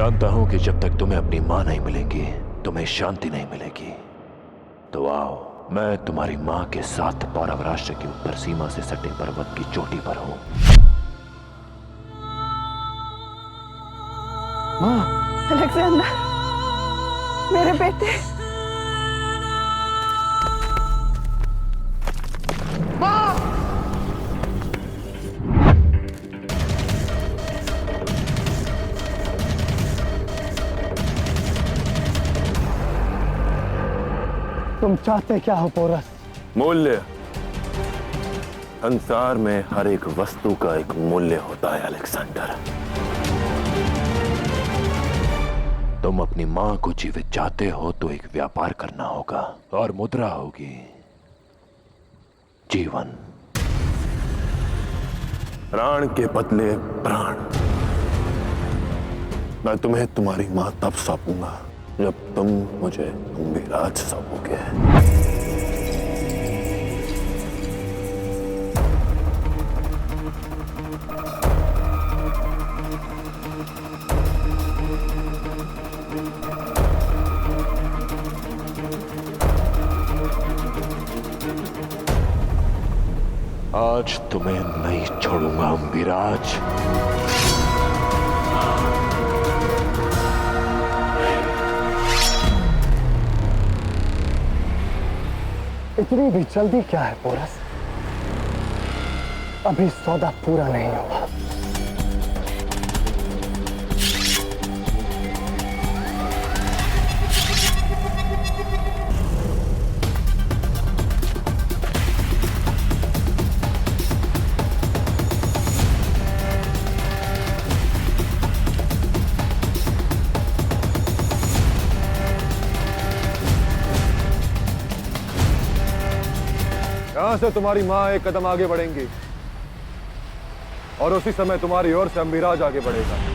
जानता हूं कि जब तक तुम्हें अपनी मां नहीं मिलेंगी तुम्हें शांति नहीं मिलेगी। तो आओ, मैं तुम्हारी मां के साथ पौरव राष्ट्र की उत्तर सीमा से सटे पर्वत की चोटी पर हूं। मां, अलेक्जेंडर, मेरे बेटे। तुम चाहते क्या हो पोरस? मूल्य। संसार में हर एक वस्तु का एक मूल्य होता है अलेक्जेंडर। तुम अपनी मां को जीवित चाहते हो तो एक व्यापार करना होगा और मुद्रा होगी जीवन। प्राण के बदले प्राण। मैं तुम्हें तुम्हारी मां तब सौंपूंगा जब तुम मुझे अम्बिराज सौंपोगे। आज तुम्हें नहीं छोड़ूंगा अम्बिराज। इतनी भी जल्दी क्या है पोरस? अभी सौदा पूरा नहीं हुआ। यहां से तुम्हारी मां एक कदम आगे बढ़ेंगी और उसी समय तुम्हारी ओर से अम्बिराज आगे बढ़ेगा।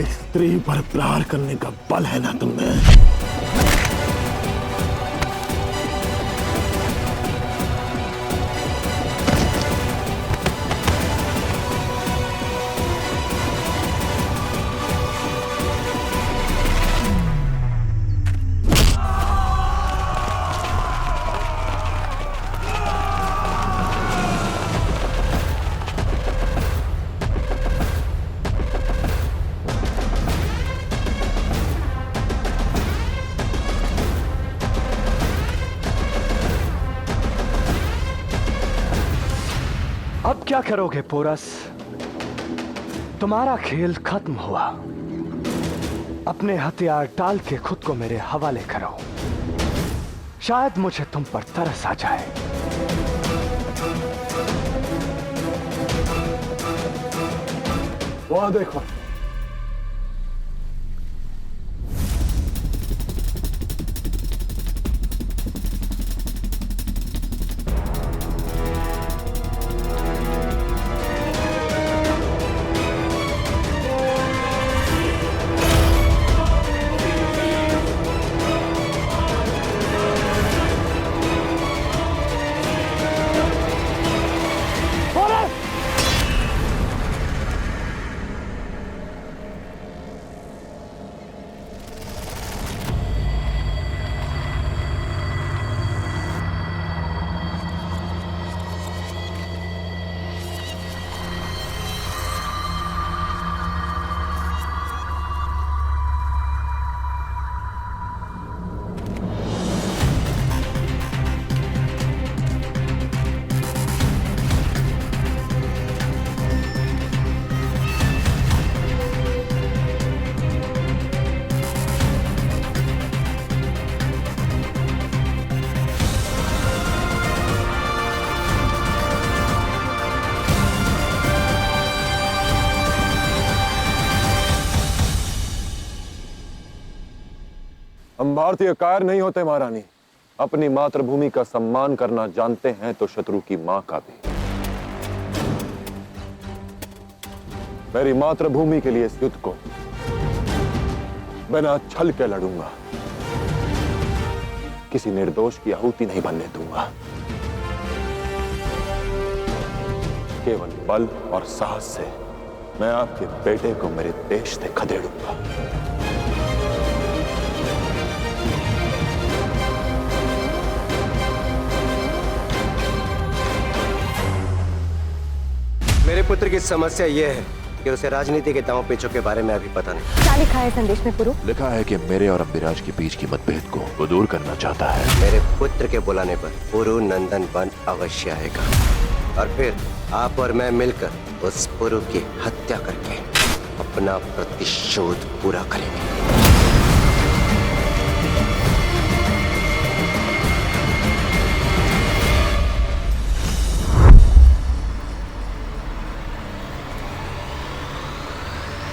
स्त्री पर प्रहार करने का बल है ना तुम्हें? अब क्या करोगे पोरस? तुम्हारा खेल खत्म हुआ। अपने हथियार डाल के खुद को मेरे हवाले करो। शायद मुझे तुम पर तरस आ जाए। वहां देखो। हम भारतीय कायर नहीं होते महारानी। अपनी मातृभूमि का सम्मान करना जानते हैं तो शत्रु की मां का भी। मेरी मातृभूमि के लिए इस युद्ध को बिना छल के लड़ूंगा। किसी निर्दोष की आहुति नहीं बनने दूंगा। केवल बल और साहस से मैं आपके बेटे को मेरे देश से खदेड़ूंगा। मेरे पुत्र की समस्या यह है कि उसे राजनीति के दांव पेचों के बारे में अभी पता नहीं। क्या लिखा है संदेश में पुरु? लिखा है कि मेरे और अम्बिराज के बीच की मतभेद को वो दूर करना चाहता है। मेरे पुत्र के बुलाने पर पुरु नंदन वन अवश्य आएगा और फिर आप और मैं मिलकर उस पुरु की हत्या करके अपना प्रतिशोध पूरा करेंगे।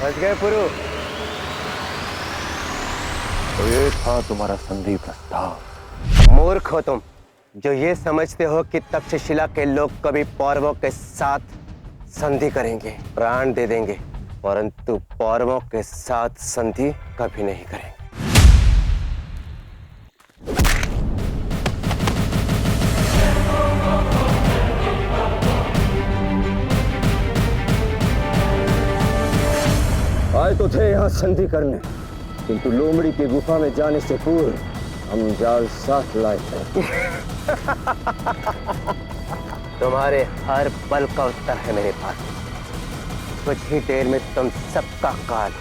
बच गए पुरु। तो ये था तुम्हारा संधि प्रस्ताव। मूर्ख हो तुम जो ये समझते हो कि तक्षशिला के लोग कभी पौरवों के साथ संधि करेंगे, प्राण दे देंगे, परंतु पौरवों के साथ संधि कभी नहीं करेंगे। आए तो थे यहाँ संधि करने, किंतु लोमड़ी की गुफा में जाने से पूर्व हम जाल साथ लाए थे। तुम्हारे हर पल का उत्तर है मेरे पास। कुछ ही देर में तुम सबका काल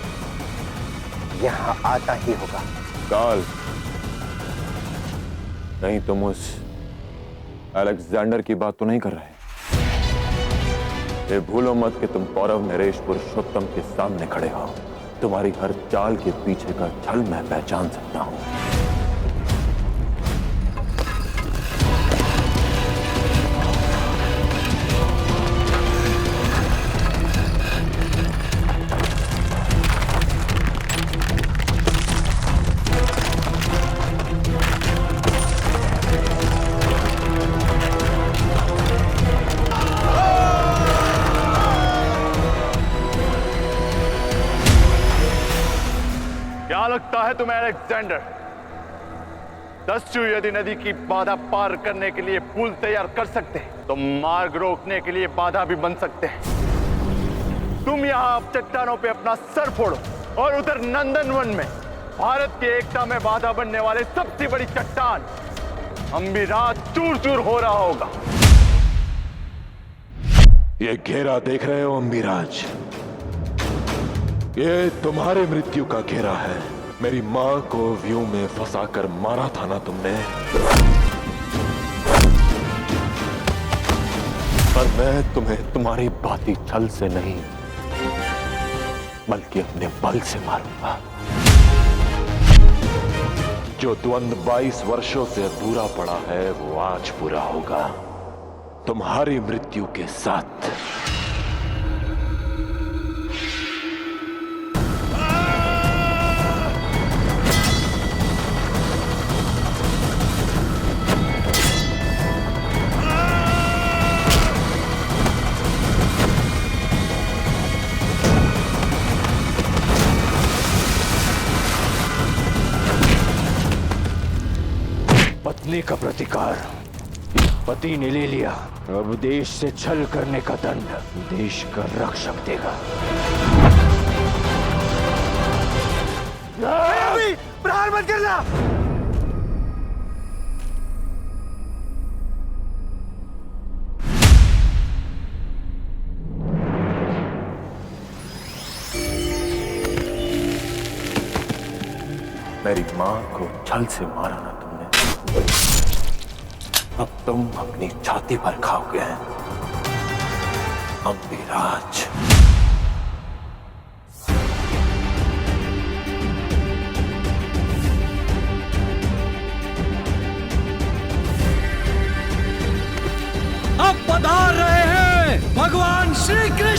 यहाँ आता ही होगा। काल नहीं, तुम उस अलेक्जेंडर की बात तो नहीं कर रहे? ये भूलो मत कि तुम पौरव नरेश पुरुषोत्तम के सामने खड़े हो। तुम्हारी हर चाल के पीछे का छल मैं पहचान सकता हूं। क्या लगता है तुम्हें अलेक्जेंडर? दस्यु यदि नदी की बाधा पार करने के लिए पुल तैयार कर सकते हैं तो मार्ग रोकने के लिए बाधा भी बन सकते हैं। तुम यहाँ चट्टानों पे अपना सर फोड़ो और उधर नंदनवन में भारत की एकता में बाधा बनने वाले सबसे बड़ी चट्टान अम्बिराज चूर चूर हो रहा होगा। ये घेरा देख रहे हो अम्बिराज? ये तुम्हारे मृत्यु का घेरा है। मेरी मां को व्यू में फंसाकर मारा था ना तुमने, पर मैं तुम्हें तुम्हारी बाती छल से नहीं बल्कि अपने बल से मारूंगा। जो द्वंद्व 22 वर्षों से अधूरा पड़ा है वो आज पूरा होगा, तुम्हारी मृत्यु के साथ। पत्नी का प्रतिकार पति ने ले लिया, अब देश से छल करने का दंड देश का रक्षक देगा। प्रहार मत करना। मेरी मां को छल से मारा ना तुमने, अब तुम अपनी छाती पर खाओगे अम्बिराज। अब पधार रहे हैं भगवान श्री कृष्ण।